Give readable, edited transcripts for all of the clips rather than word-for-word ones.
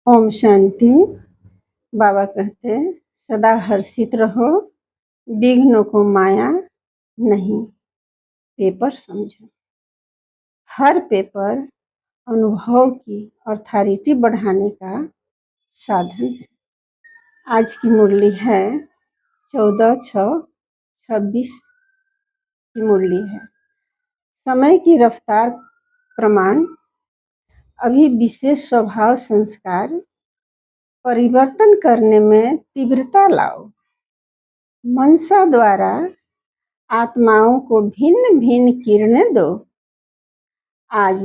ओम शांति। बाबा कहते सदा हर्षित रहो, विघ्नों को माया नहीं पेपर समझो। हर पेपर अनुभव की अथॉरिटी बढ़ाने का साधन है। आज की मुरली है 14/6/26 की मुरली है। समय की रफ्तार प्रमाण अभी विशेष स्वभाव संस्कार परिवर्तन करने में तीव्रता लाओ। मनसा द्वारा आत्माओं को भिन्न भिन्न किरणें दो। आज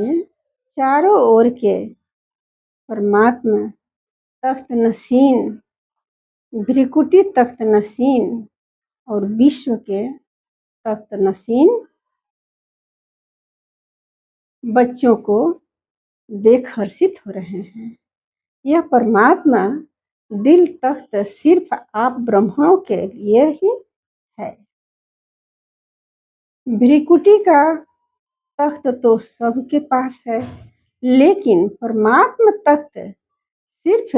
चारों ओर के परमात्मा तख्त नसीन, भ्रिकुटी तख्त नसीन और विश्व के तख्त नसीन बच्चों को देख हर्षित हो रहे हैं। यह परमात्मा दिल तख्त सिर्फ आप ब्रह्मों के लिए ही है। भ्रिकुटी का तख्त तो सबके पास है, लेकिन परमात्मा तख्त सिर्फ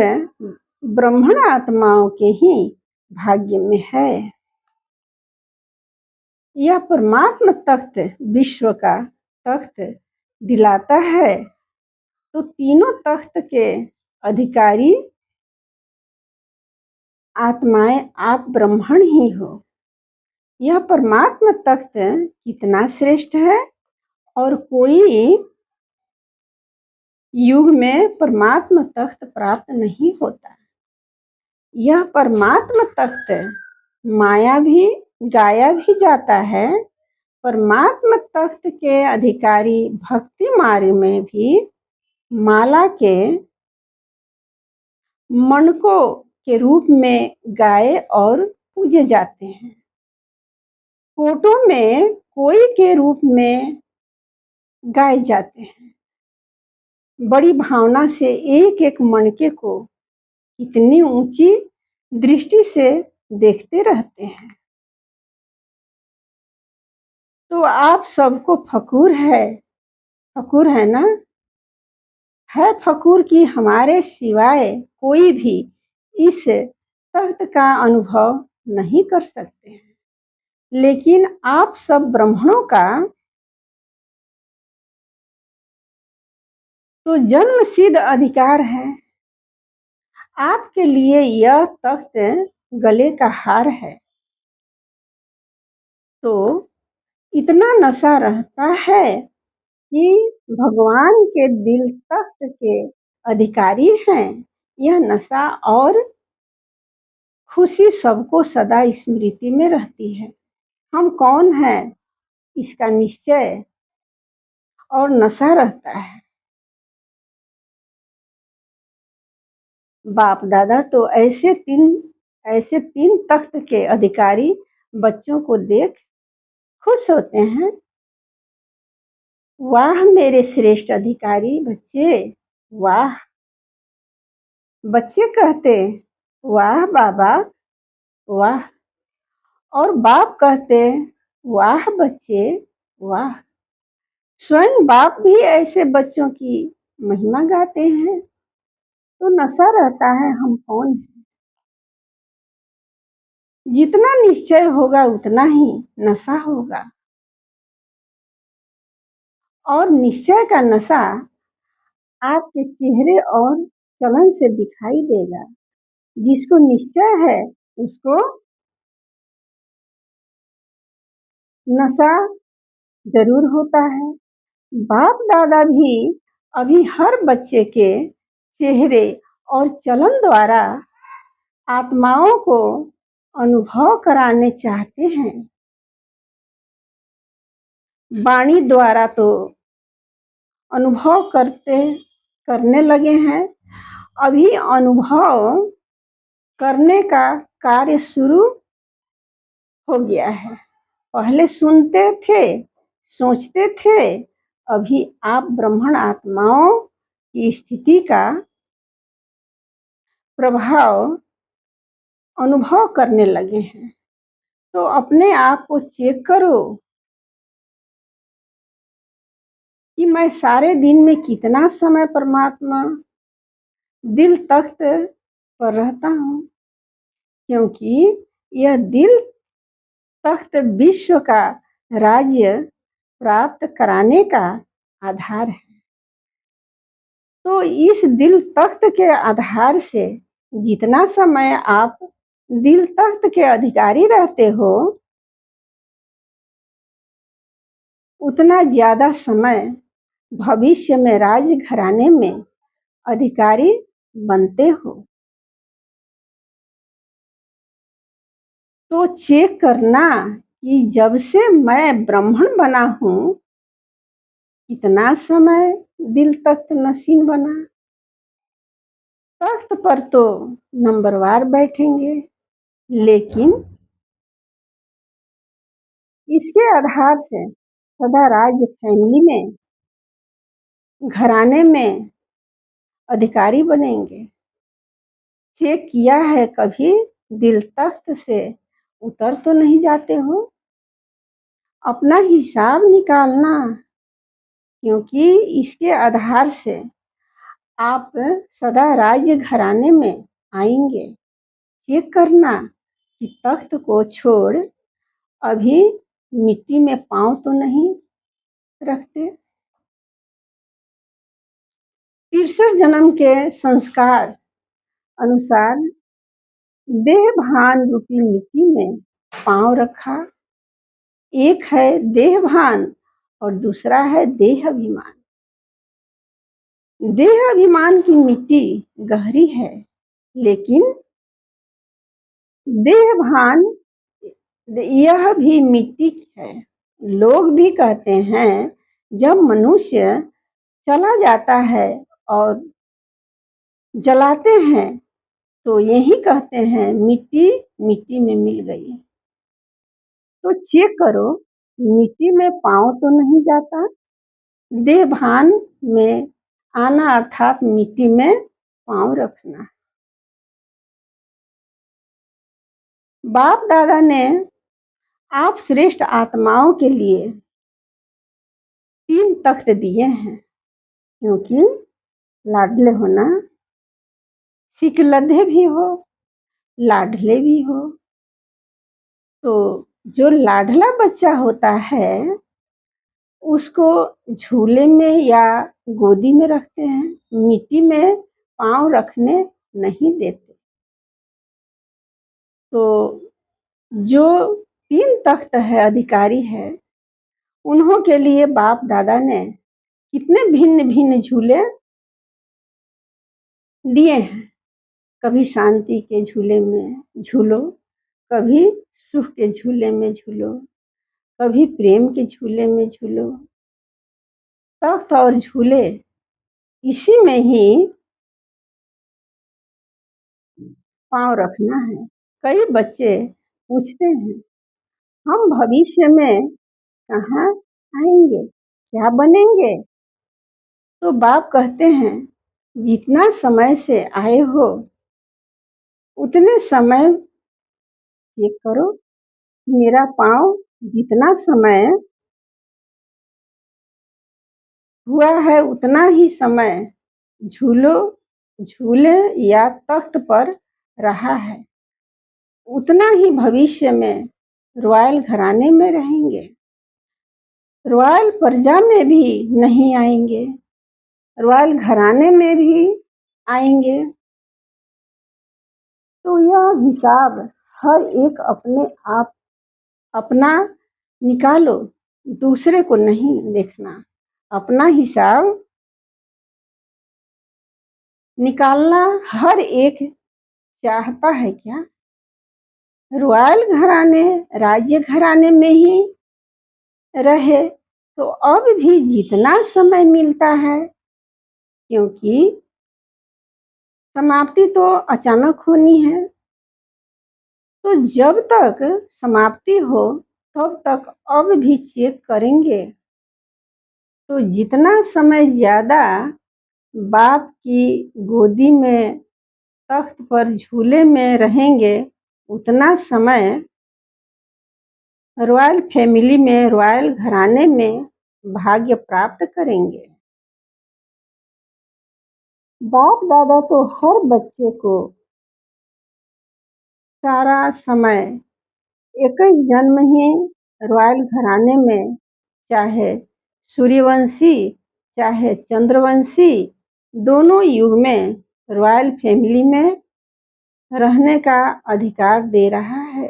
ब्राह्मण आत्माओं के ही भाग्य में है। यह परमात्मा तख्त विश्व का तख्त दिलाता है तो तीनों तख्त के अधिकारी आत्माएं आप ब्राह्मण ही हो। यह परमात्मा तख्त कितना श्रेष्ठ है और कोई युग में परमात्मा तख्त प्राप्त नहीं होता। यह परमात्मा तख्त माया भी गाया भी जाता है। परमात्मा तख्त के अधिकारी भक्ति मार्ग में भी माला के मणकों के रूप में गाए और पूजे जाते हैं। फोटो में कोई के रूप में गाए जाते हैं। बड़ी भावना से एक एक मणके को इतनी ऊंची दृष्टि से देखते रहते हैं। तो आप सबको फखूर है ना? है फखूर कि हमारे सिवाय कोई भी इस तख्त का अनुभव नहीं कर सकते हैं, लेकिन आप सब ब्राह्मणों का तो जन्म सिद्ध अधिकार है। आपके लिए यह तख्त गले का हार है। तो इतना नशा रहता है कि भगवान के दिल तख्त के अधिकारी हैं। यह नशा और खुशी सबको सदा स्मृति में रहती है। हम कौन हैं इसका निश्चय और नशा रहता है। बाप दादा तो ऐसे तीन तख्त के अधिकारी बच्चों को देख खुश होते हैं। वाह मेरे श्रेष्ठ अधिकारी बच्चे, वाह। बच्चे कहते वाह बाबा वाह, और बाप कहते वाह बच्चे वाह। स्वयं बाप भी ऐसे बच्चों की महिमा गाते हैं। तो नशा रहता है हम कौन है। जितना निश्चय होगा उतना ही नशा होगा, और निश्चय का नशा आपके चेहरे और चलन से दिखाई देगा। जिसको निश्चय है उसको नशा जरूर होता है। बाप दादा भी अभी हर बच्चे के चेहरे और चलन द्वारा आत्माओं को अनुभव कराने चाहते हैं। वाणी द्वारा तो अनुभव करने लगे हैं। अभी अनुभव करने का कार्य शुरू हो गया है। पहले सुनते थे, सोचते थे, अभी आप ब्राह्मण आत्माओं की स्थिति का प्रभाव अनुभव करने लगे हैं। तो अपने आप को चेक करो कि मैं सारे दिन में कितना समय परमात्मा दिल तख्त पर रहता हूँ, क्योंकि यह दिल तख्त विश्व का राज्य प्राप्त कराने का आधार है। तो इस दिल तख्त के आधार से जितना समय आप दिल तख्त के अधिकारी रहते हो, उतना ज़्यादा समय भविष्य में राजघराने में अधिकारी बनते हो। तो चेक करना कि जब से मैं ब्राह्मण बना हूँ, कितना समय दिल तख्त नसीन बना। तख्त पर तो नंबरवार बैठेंगे, लेकिन इसके आधार से सदा राज्य फैमिली में, घराने में अधिकारी बनेंगे। चेक किया है कभी दिल तख्त से उतर तो नहीं जाते हो? अपना हिसाब निकालना, क्योंकि इसके आधार से आप सदा राज्य घराने में आएंगे। चेक करना कि तख्त को छोड़ अभी मिट्टी में पाँव तो नहीं रखते। 63 जन्म के संस्कार अनुसार देह भान रूपी मिट्टी में पाँव रखा। एक है देह भान और दूसरा है देह अभिमान। देह अभिमान की मिट्टी गहरी है, लेकिन देह भान यह भी मिट्टी है। लोग भी कहते हैं जब मनुष्य चला जाता है और जलाते हैं तो यही कहते हैं मिट्टी मिट्टी में मिल गई। तो चेक करो मिट्टी में पाँव तो नहीं जाता। देह भान में आना अर्थात मिट्टी में पाँव रखना। बाप दादा ने आप श्रेष्ठ आत्माओं के लिए 3 तख्त दिए हैं, क्योंकि लाडले होना, सिकलधे भी हो, लाडले भी हो। तो जो लाडला बच्चा होता है उसको झूले में या गोदी में रखते हैं, मिट्टी में पाँव रखने नहीं देते। तो जो 3 तख्त है अधिकारी है, उन्हों के लिए बाप दादा ने कितने भिन्न भिन्न झूले दिए हैं। कभी शांति के झूले में झूलो, कभी सुख के झूले में झूलो, कभी प्रेम के झूले में झूलो। तख्त और झूले इसी में ही पाँव रखना है। कई बच्चे पूछते हैं हम भविष्य में कहाँ आएंगे, क्या बनेंगे? तो बाप कहते हैं जितना समय से आए हो उतने समय चेक करो। मेरा पाँव जितना समय हुआ है उतना ही समय झूलो झूले या तख्त पर रहा है, उतना ही भविष्य में रॉयल घराने में रहेंगे। रॉयल प्रजा में भी नहीं आएंगे, रॉयल घराने में भी आएंगे। तो यह हिसाब हर एक अपने आप अपना निकालो, दूसरे को नहीं देखना। अपना हिसाब निकालना हर एक चाहता है क्या रॉयल घराने, राज्य घराने में ही रहे। तो अब भी जितना समय मिलता है, क्योंकि समाप्ति तो अचानक होनी है, तो जब तक समाप्ति हो तब तक अब भी चेक करेंगे। तो जितना समय ज़्यादा बाप की गोदी में, तख्त पर, झूले में रहेंगे, उतना समय रॉयल फैमिली में, रॉयल घराने में भाग्य प्राप्त करेंगे। बाप दादा तो हर बच्चे को सारा समय एक ही जन्म ही रॉयल घराने में, चाहे सूर्यवंशी चाहे चंद्रवंशी, दोनों युग में रॉयल फैमिली में रहने का अधिकार दे रहा है।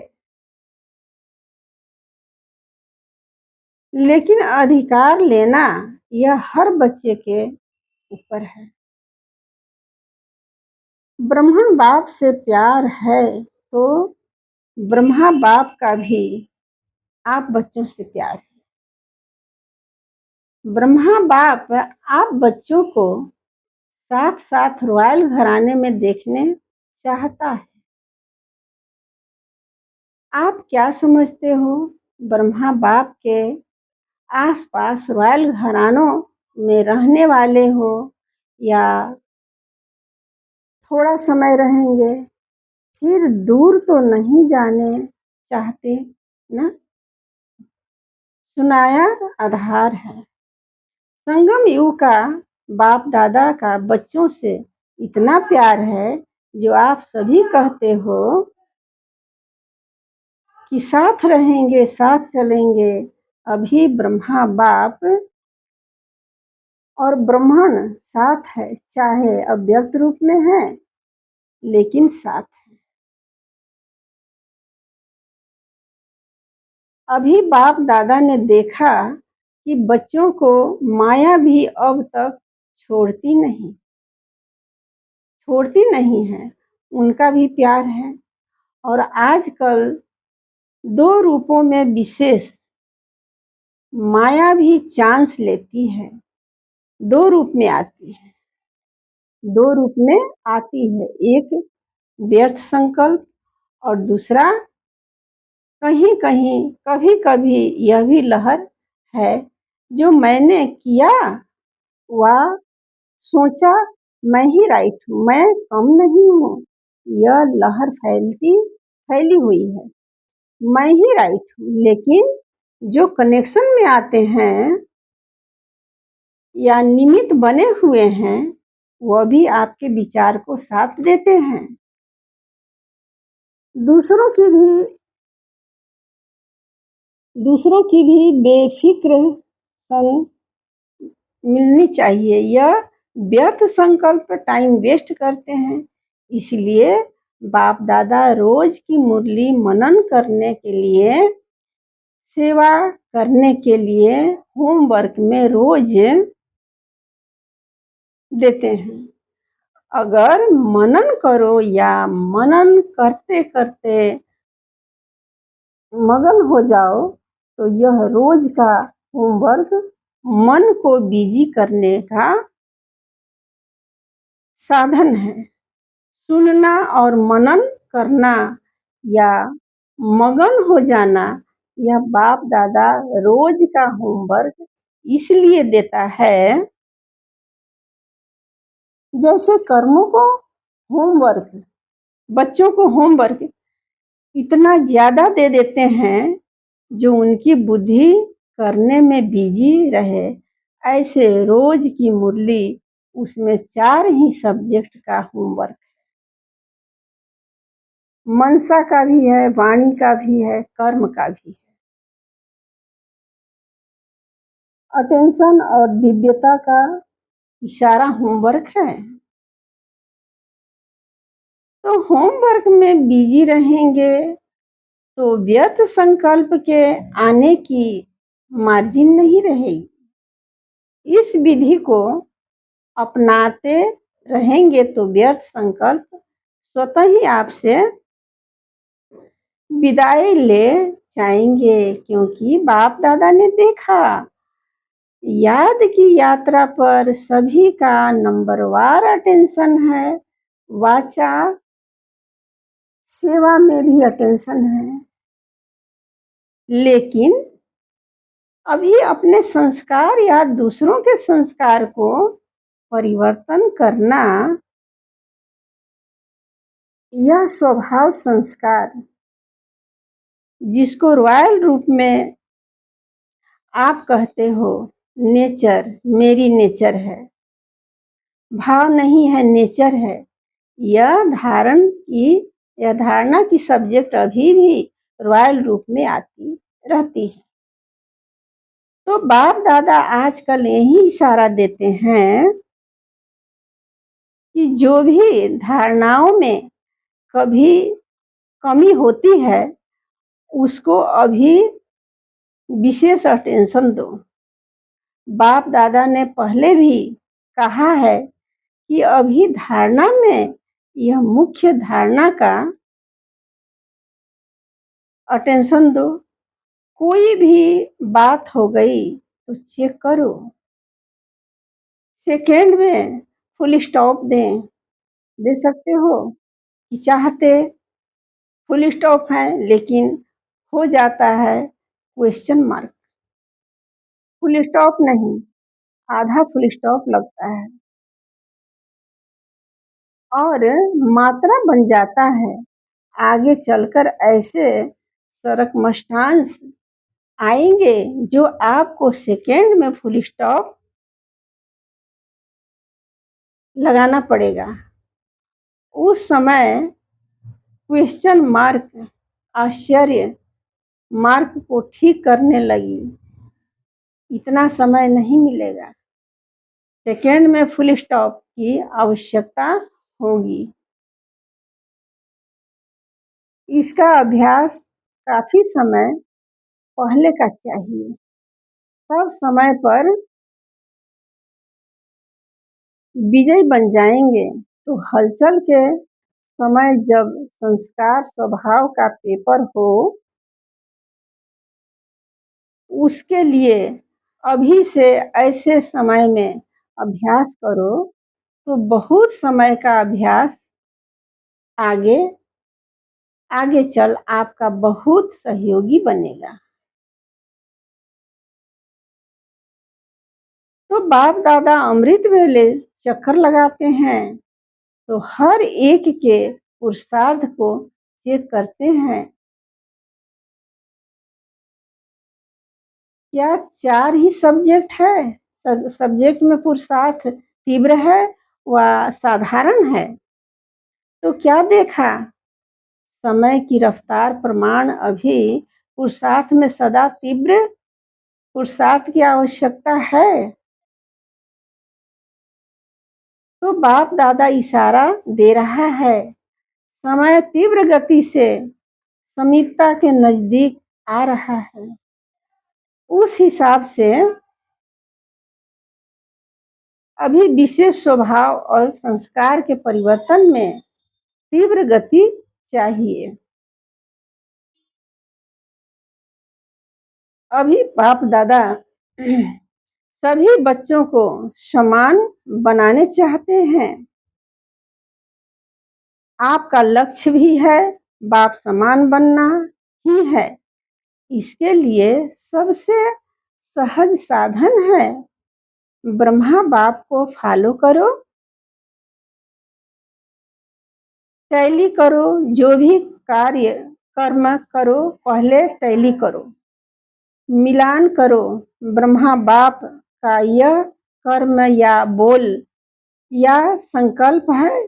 लेकिन अधिकार लेना यह हर बच्चे के ऊपर है। ब्रह्मण बाप से प्यार है तो ब्रह्मा बाप का भी आप बच्चों से प्यार है। ब्रह्मा बाप आप बच्चों को साथ साथ रॉयल घराने में देखने चाहता है। आप क्या समझते हो, ब्रह्मा बाप के आसपास रॉयल घरानों में रहने वाले हो या थोड़ा समय रहेंगे, फिर दूर तो नहीं जाने चाहते ना? सुनाया आधार है। संगम युग का बाप दादा का बच्चों से इतना प्यार है, जो आप सभी कहते हो कि साथ रहेंगे साथ चलेंगे। अभी ब्रह्मा बाप और ब्रह्मण साथ है, चाहे अव्यक्त रूप में है लेकिन साथ है। अभी बाप दादा ने देखा कि बच्चों को माया भी अब तक छोड़ती नहीं है, उनका भी प्यार है। और आजकल दो रूपों में विशेष माया भी चांस लेती है, दो रूप में आती है। दो रूप में आती है, एक व्यर्थ संकल्प और दूसरा कहीं कहीं कभी कभी यह भी लहर है, जो मैंने किया वह सोचा मैं ही राइट हूँ, मैं कम नहीं हूँ। यह लहर फैली हुई है, मैं ही राइट हूँ। लेकिन जो कनेक्शन में आते हैं या निमित्त बने हुए हैं, वह भी आपके विचार को साथ देते हैं। दूसरों की भी बेफिक्र संग मिलनी चाहिए। यह व्यर्थ संकल्प टाइम वेस्ट करते हैं। इसलिए बाप दादा रोज की मुरली मनन करने के लिए, सेवा करने के लिए होमवर्क में रोज देते हैं। अगर मनन करो या मनन करते करते मगन हो जाओ, तो यह रोज का होमवर्क मन को बिजी करने का साधन है। सुनना और मनन करना या मगन हो जाना, यह बाप दादा रोज का होमवर्क इसलिए देता है। जैसे कर्मों को होमवर्क, बच्चों को होमवर्क इतना ज्यादा दे देते हैं जो उनकी बुद्धि करने में बिजी रहे, ऐसे रोज की मुरली उसमें 4 ही सब्जेक्ट का होमवर्क, मनसा का भी है, वाणी का भी है, कर्म का भी है। अटेंशन और दिव्यता का इशारा होमवर्क है। तो होमवर्क में बिजी रहेंगे तो व्यर्थ संकल्प के आने की मार्जिन नहीं रहेगी। इस विधि को अपनाते रहेंगे तो व्यर्थ संकल्प स्वतः ही आपसे विदाई ले जाएंगे, क्योंकि बाप दादा ने देखा याद की यात्रा पर सभी का नंबरवार अटेंशन है। वाचा सेवा में भी अटेंशन है, लेकिन अभी अपने संस्कार या दूसरों के संस्कार को परिवर्तन करना, यह स्वभाव संस्कार जिसको रॉयल रूप में आप कहते हो नेचर, मेरी नेचर है। भाव नहीं है, नेचर है। यह यह धारणा की सब्जेक्ट अभी भी रॉयल रूप में आती रहती है। तो बाप दादा आजकल यही इशारा देते हैं कि जो भी धारणाओं में कभी कमी होती है, उसको अभी विशेष अटेंशन दो। बाप दादा ने पहले भी कहा है कि अभी धारणा में यह मुख्य धारणा का अटेंशन दो। कोई भी बात हो गई तो चेक करो, सेकेंड में फुल स्टॉप दे सकते हो कि चाहते फुल स्टॉप है लेकिन हो जाता है क्वेश्चन मार्क। फुल स्टॉप नहीं, आधा फुल स्टॉप लगता है और मात्रा बन जाता है। आगे चलकर ऐसे सरकमस्टांस आएंगे जो आपको सेकेंड में फुल स्टॉप लगाना पड़ेगा। उस समय क्वेश्चन मार्क, आश्चर्य मार्क को ठीक करने लगी, इतना समय नहीं मिलेगा। सेकेंड में फुल स्टॉप की आवश्यकता होगी। इसका अभ्यास काफी समय पहले का चाहिए। सब समय पर विजयी बन जाएंगे तो हलचल के समय जब संस्कार स्वभाव का पेपर हो, उसके लिए अभी से ऐसे समय में अभ्यास करो तो बहुत समय का अभ्यास आगे आगे चल आपका बहुत सहयोगी बनेगा। तो बाप दादा अमृत वेले चक्कर लगाते हैं तो हर एक के पुरुषार्थ को चेक करते हैं। क्या 4 ही सब्जेक्ट है? सब्जेक्ट में पुरुषार्थ तीव्र है व साधारण है? तो क्या देखा? समय की रफ्तार प्रमाण अभी पुरुषार्थ में सदा तीव्र पुरुषार्थ की आवश्यकता है। तो बाप दादा इशारा दे रहा है, समय तीव्र गति से समीपता के नजदीक आ रहा है। उस हिसाब से अभी विशेष स्वभाव और संस्कार के परिवर्तन में तीव्र गति चाहिए। अभी बाप दादा सभी बच्चों को समान बनाने चाहते हैं। आपका लक्ष्य भी है बाप समान बनना ही है। इसके लिए सबसे सहज साधन है, ब्रह्मा बाप को फॉलो करो, टैली करो। जो भी कार्य कर्म करो पहले टैली करो, मिलान करो। ब्रह्मा बाप का यह कर्म या बोल या संकल्प है,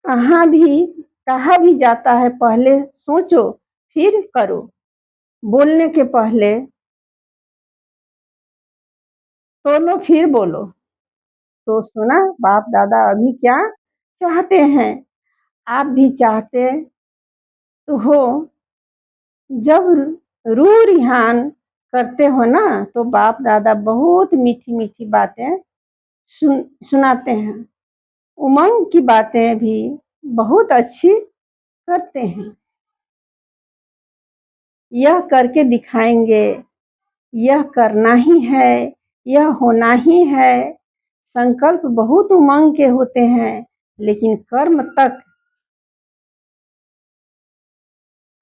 कहा भी जाता है पहले सोचो फिर करो। बोलने के पहले सोलो फिर बोलो। तो सुना बाप दादा अभी क्या चाहते हैं? आप भी चाहते तो हो। जब रूह रिहान करते हो ना तो बाप दादा बहुत मीठी मीठी बातें सुनाते हैं। उमंग की बातें भी बहुत अच्छी करते हैं। यह करके दिखाएंगे, यह करना ही है, यह होना ही है। संकल्प बहुत उमंग के होते हैं लेकिन कर्म तक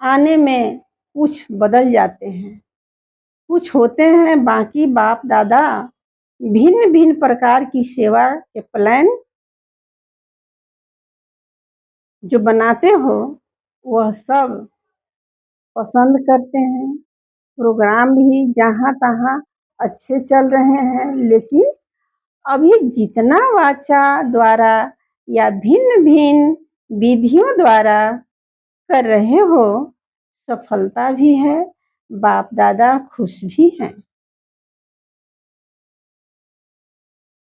आने में कुछ बदल जाते हैं, कुछ होते हैं। बाकी बाप दादा भिन्न भिन्न प्रकार की सेवा के प्लान जो बनाते हो वह सब पसंद करते हैं। प्रोग्राम भी जहाँ तहाँ अच्छे चल रहे हैं लेकिन अभी जितना वाचा द्वारा या भिन्न-भिन्न विधियों द्वारा कर रहे हो, सफलता भी है, बाप-दादा खुश भी हैं।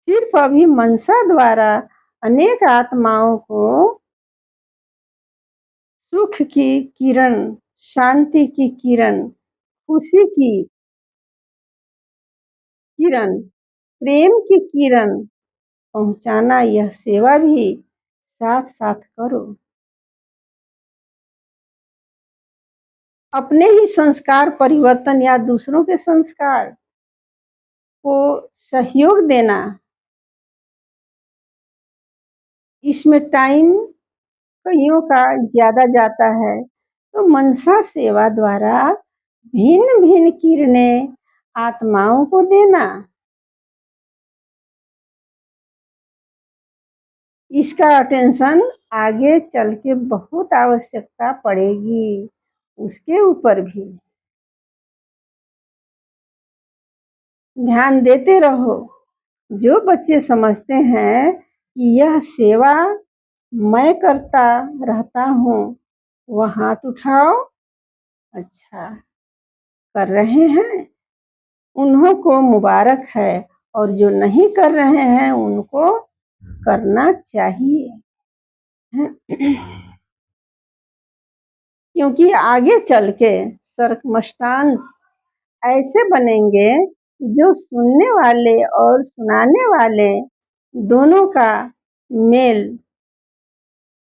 सिर्फ अभी मनसा द्वारा अनेक आत्माओं को सुख की किरण, शांति की किरण, खुशी की किरण, प्रेम की किरण पहुँचाना, यह सेवा भी साथ-साथ करो। अपने ही संस्कार परिवर्तन या दूसरों के संस्कार को सहयोग देना, इसमें टाइम कइयों का ज़्यादा जाता है, तो मनसा सेवा द्वारा भिन्न-भिन्न किरणें आत्माओं को देना, इसका अटेंशन आगे चल के बहुत आवश्यकता पड़ेगी, उसके ऊपर भी ध्यान देते रहो। जो बच्चे समझते हैं कि यह सेवा मैं करता रहता हूँ, वह हाथ उठाओ। अच्छा, कर रहे हैं, उन्हों को मुबारक है, और जो नहीं कर रहे हैं उनको करना चाहिए। क्योंकि आगे चल के सर्कमस्टांस ऐसे बनेंगे जो सुनने वाले और सुनाने वाले दोनों का मेल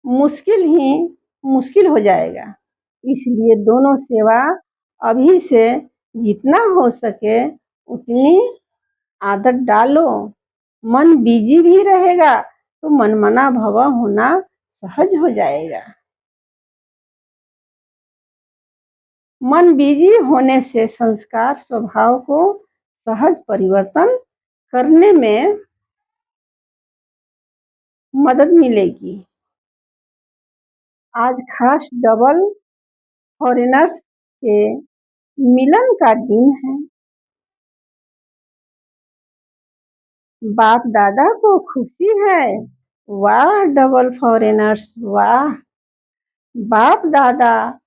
मुश्किल ही मुश्किल हो जाएगा। इसलिए दोनों सेवा अभी से जितना हो सके उतनी आदत डालो। मन बिजी भी रहेगा तो मनमना भव होना सहज हो जाएगा। मन बिजी होने से संस्कार स्वभाव को सहज परिवर्तन करने में मदद मिलेगी। आज खास डबल फॉरेनर्स के मिलन का दिन है। बाप दादा को खुशी है, वाह डबल फॉरेनर्स वाह। बाप दादा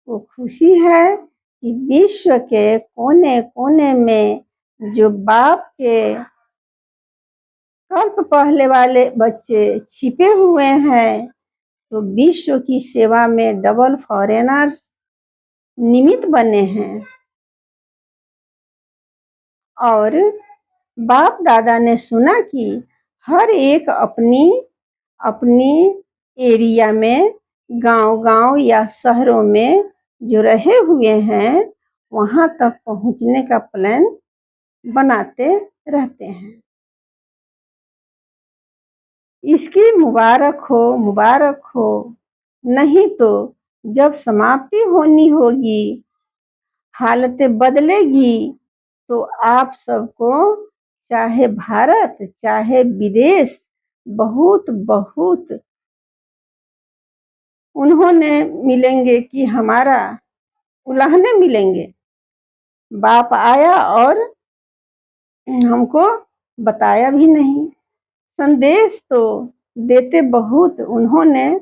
को खुशी है कि विश्व के कोने कोने में जो बाप के कल्प पहले वाले बच्चे छिपे हुए हैं, तो विश्व की सेवा में डबल फॉरेनर्स निमित्त बने हैं। और बाप दादा ने सुना कि हर एक अपनी अपनी एरिया में, गांव-गांव या शहरों में जो रहे हुए हैं, वहां तक पहुंचने का प्लान बनाते रहते हैं। इसकी मुबारक हो, मुबारक हो। नहीं तो जब समाप्ति होनी होगी, हालतें बदलेगी, तो आप सबको चाहे भारत चाहे विदेश बहुत बहुत उन्होंने मिलेंगे कि हमारा उलाहने मिलेंगे। बाप आया और हमको बताया भी नहीं। संदेश तो देते बहुत, उन्होंने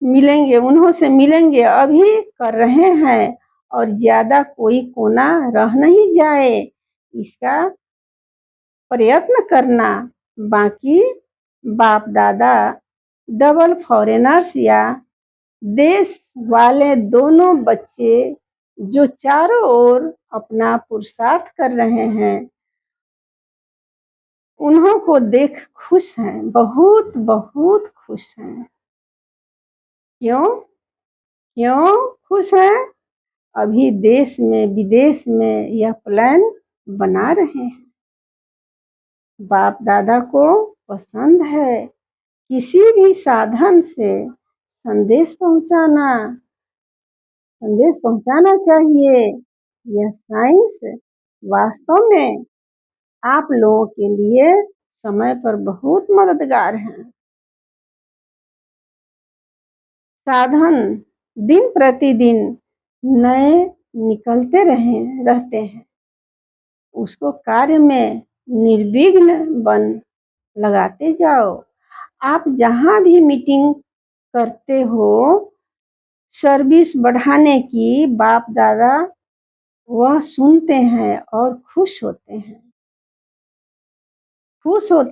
मिलेंगे, उन्हों से मिलेंगे अभी कर रहे हैं, और ज्यादा कोई कोना रह नहीं जाए, इसका प्रयत्न करना। बाकी बाप दादा डबल फॉरेनर्स या देश वाले दोनों बच्चे जो चारों ओर अपना पुरुषार्थ कर रहे हैं, उन्हों को देख खुश हैं, बहुत बहुत खुश हैं। क्यों क्यों खुश हैं? अभी देश में विदेश में यह प्लान बना रहे हैं। बाप दादा को पसंद है किसी भी साधन से संदेश पहुंचाना चाहिए। यह साइंस वास्तव में आप लोगों के लिए समय पर बहुत मददगार है। साधन दिन प्रतिदिन नए निकलते रहते हैं, उसको कार्य में निर्विघ्न बन लगाते जाओ। आप जहाँ भी मीटिंग करते हो, सर्विस बढ़ाने की, बाप दादा वह सुनते हैं और खुश होते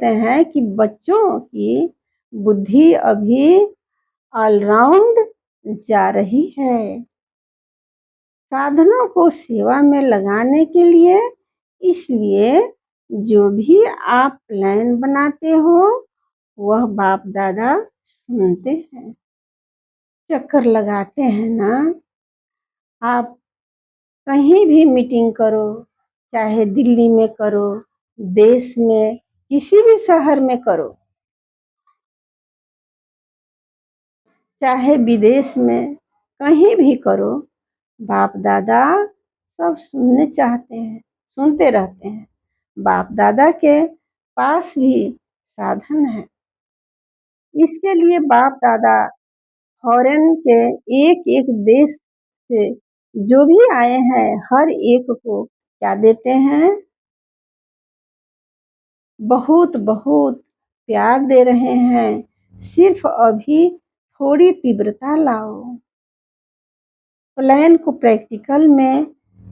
हैं कि बच्चों की बुद्धि अभी ऑलराउंड जा रही है। साधनों को सेवा में लगाने के लिए, इसलिए जो भी आप प्लान बनाते हो वह बाप दादा सुनते हैं। चक्कर लगाते हैं ना। आप कहीं भी मीटिंग करो, चाहे दिल्ली में करो, देश में किसी भी शहर में करो, चाहे विदेश में कहीं भी करो, बाप दादा सब सुनते रहते हैं। बाप दादा के पास भी साधन है। इसके लिए बाप दादा फॉरेन के एक एक देश से जो भी आए हैं, हर एक को क्या देते हैं? बहुत बहुत प्यार दे रहे हैं। सिर्फ अभी थोड़ी तीव्रता लाओ। प्लान को प्रैक्टिकल में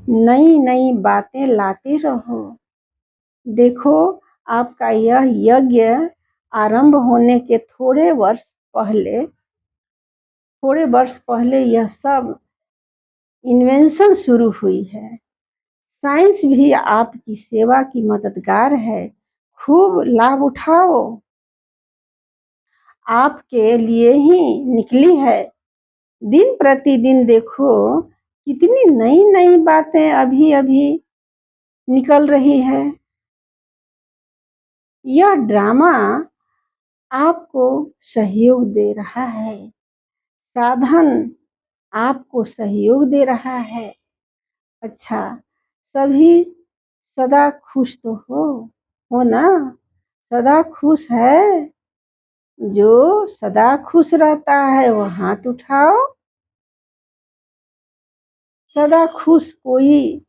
नई नई बातें लाते रहो। देखो, आपका यह यज्ञ आरंभ होने के थोड़े वर्ष पहले यह सब इन्वेंशन शुरू हुई है। साइंस भी आपकी सेवा की मददगार है। खूब लाभ उठाओ। आपके लिए ही निकली है। दिन प्रतिदिन देखो कितनी नई नई बातें अभी अभी निकल रही है। यह ड्रामा आपको सहयोग दे रहा है। साधन आपको सहयोग दे रहा है। अच्छा, सभी सदा खुश तो हो ना? सदा खुश है। जो सदा खुश रहता है वो हाथ उठाओ। सदा खुश कोई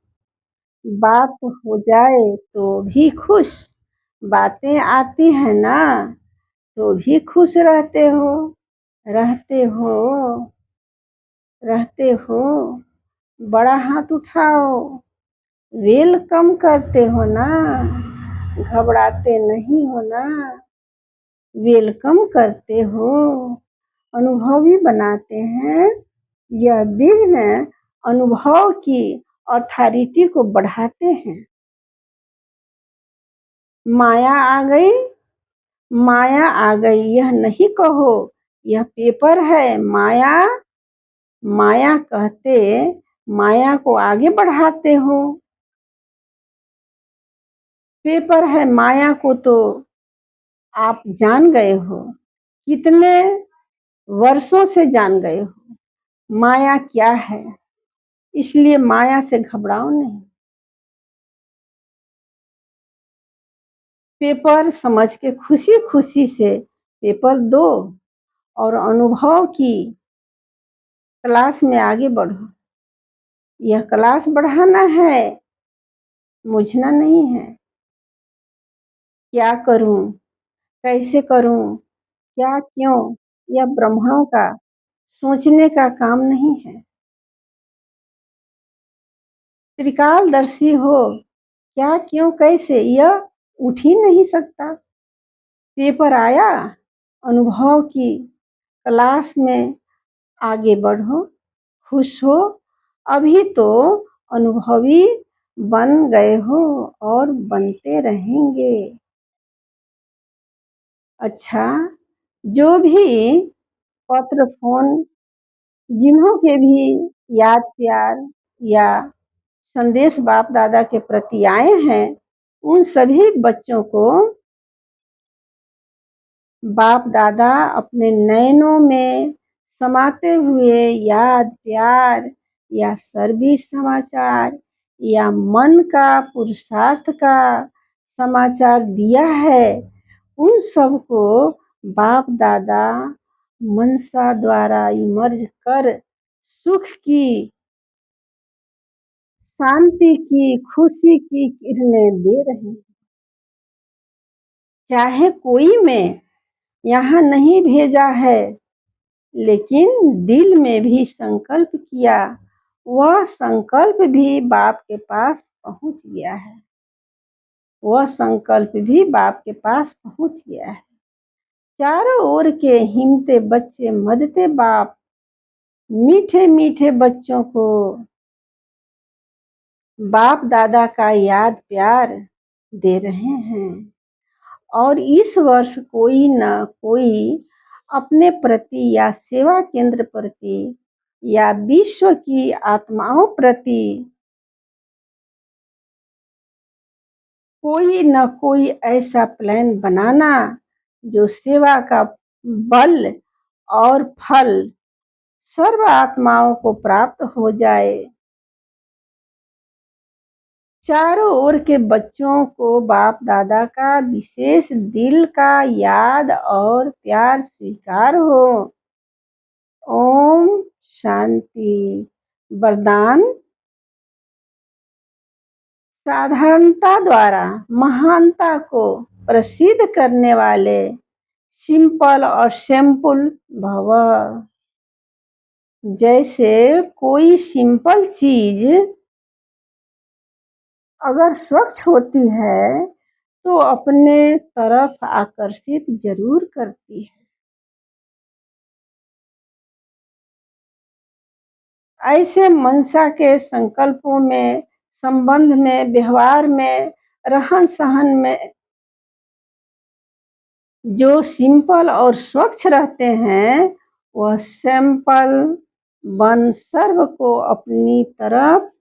बात हो जाए तो भी खुश। बातें आती हैं ना तो भी खुश रहते हो रहते हो। बड़ा हाथ उठाओ। वेलकम करते हो ना, घबराते नहीं हो ना। वेलकम करते हो, अनुभवी बनाते हैं। यह विघ्न अनुभव की अथॉरिटी को बढ़ाते हैं। माया आ गई, माया आ गई यह नहीं कहो। यह पेपर है। माया माया कहते माया को आगे बढ़ाते हो। पेपर है, माया को तो आप जान गए हो। कितने वर्षों से जान गए हो माया क्या है। इसलिए माया से घबराओ नहीं। पेपर समझ के खुशी खुशी से पेपर दो और अनुभव की क्लास में आगे बढ़ो। यह क्लास बढ़ाना है, मुझना नहीं है। क्या करूं, कैसे करूं, क्या क्यों, यह ब्राह्मणों का सोचने का काम नहीं है। त्रिकालदर्शी हो, क्या क्यों कैसे यह उठ ही नहीं सकता। पेपर आया, अनुभव की क्लास में आगे बढ़ो, खुश हो। अभी तो अनुभवी बन गए हो और बनते रहेंगे। अच्छा, जो भी पत्र फोन जिन्हों के भी याद प्यार या संदेश बाप दादा के प्रति आए हैं, उन सभी बच्चों को बाप दादा अपने नयनों में समाते हुए याद प्यार या सर्विस समाचार या मन का पुरुषार्थ का समाचार दिया है। उन सबको बाप दादा मनसा द्वारा इमर्ज कर सुख की, शांति की, खुशी की किरणें दे रहे हैं। चाहे कोई मैं यहाँ नहीं भेजा है, लेकिन दिल में भी संकल्प किया, वह संकल्प भी बाप के पास पहुँच गया है। वह संकल्प भी बाप के पास पहुँच गया है। चारों ओर के हिमते बच्चे मदते बाप मीठे मीठे बच्चों को बाप दादा का याद प्यार दे रहे हैं। और इस वर्ष कोई न कोई अपने प्रति या सेवा केंद्र प्रति या विश्व की आत्माओं प्रति कोई न कोई ऐसा प्लान बनाना जो सेवा का बल और फल सर्व आत्माओं को प्राप्त हो जाए। चारों ओर के बच्चों को बाप दादा का विशेष दिल का याद और प्यार स्वीकार हो। ओम शांति। वरदान। साधारणता द्वारा महानता को प्रसिद्ध करने वाले सिंपल और सिंपल भव। जैसे कोई सिंपल चीज अगर स्वच्छ होती है तो अपने तरफ आकर्षित जरूर करती है। ऐसे मनसा के संकल्पों में, संबंध में, व्यवहार में, रहन सहन में जो सिंपल और स्वच्छ रहते हैं, वह सैंपल बन सर्व को अपनी तरफ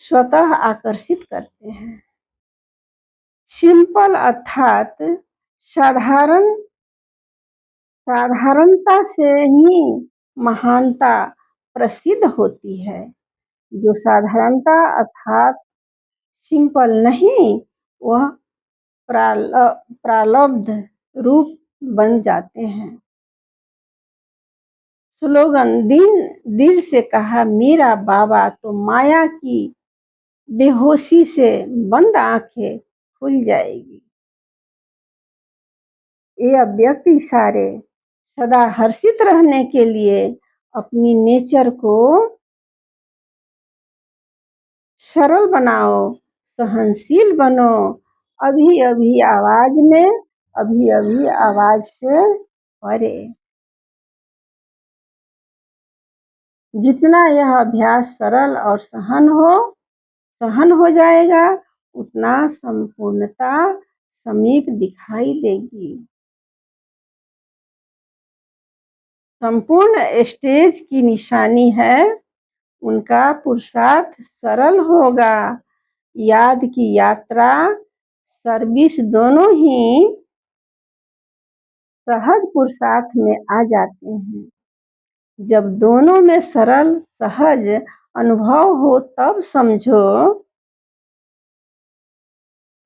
स्वतः आकर्षित करते हैं। सिंपल अर्थात साधारणता से ही महानता प्रसिद्ध होती है। जो साधारणता अर्थात सिंपल नहीं, वह प्रारब्ध रूप बन जाते हैं। स्लोगन। दिल से कहा मेरा बाबा तो माया की बेहोशी से बंद आंखें खुल जाएगी। ये अव्यक्त इशारे सदा हर्षित रहने के लिए अपनी नेचर को सरल बनाओ, सहनशील बनो। अभी अभी आवाज से परे। जितना यह अभ्यास सरल और सहन हो जाएगा, उतना संपूर्णता समीप दिखाई देगी। संपूर्ण स्टेज की निशानी है, उनका पुरुषार्थ सरल होगा। याद की यात्रा, सर्विस दोनों ही सहज पुरुषार्थ में आ जाते हैं। जब दोनों में सरल सहज अनुभव हो तब समझो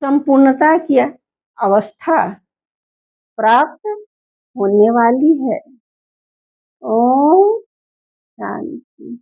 संपूर्णता की अवस्था प्राप्त होने वाली है। ओम शांति।